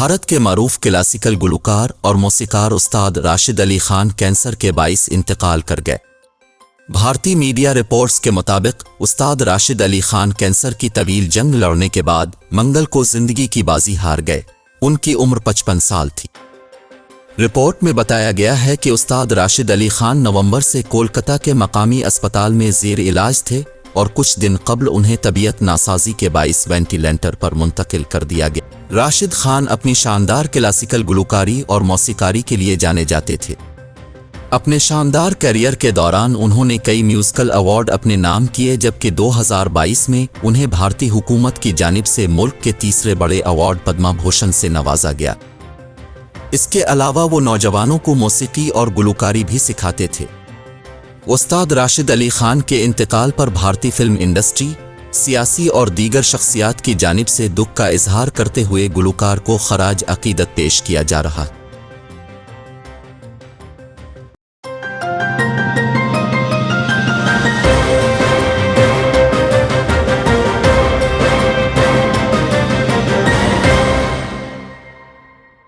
भारत के मारूफ क्लासिकल गुलकार और मौसीकार उस्ताद राशिद अली खान कैंसर के बाइस इंतकाल कर गए। भारतीय मीडिया रिपोर्ट्स के मुताबिक उस्ताद राशिद अली खान कैंसर की तवील जंग लड़ने के बाद मंगल को जिंदगी की बाजी हार गए। उनकी उम्र 55 साल थी। रिपोर्ट में बताया गया है कि उस्ताद राशिद अली खान नवंबर से कोलकाता के मकामी अस्पताल में ज़ेर इलाज थे और कुछ दिन कबल उन्हें तबीयत नासाजी के बाइस वेंटिलेटर पर मुंतकिल कर दिया गया। राशिद खान अपनी शानदार क्लासिकल गुलकारी और मौसीकारी के लिए जाने जाते थे। अपने शानदार करियर के दौरान उन्होंने कई म्यूजिकल अवार्ड अपने नाम किए, जबकि 2022 में उन्हें भारतीय हुकूमत की जानिब से मुल्क के तीसरे बड़े अवार्ड पद्मा भूषण से नवाजा गया। इसके अलावा वो नौजवानों को मौसीकी और गुलकारी भी सिखाते थे। उस्ताद राशिद अली खान के इंतकाल पर भारतीय फिल्म इंडस्ट्री, सियासी और दीगर शख्सियात की जानिब से दुख का इजहार करते हुए गुलकार को खराज अकीदत पेश किया जा रहा है।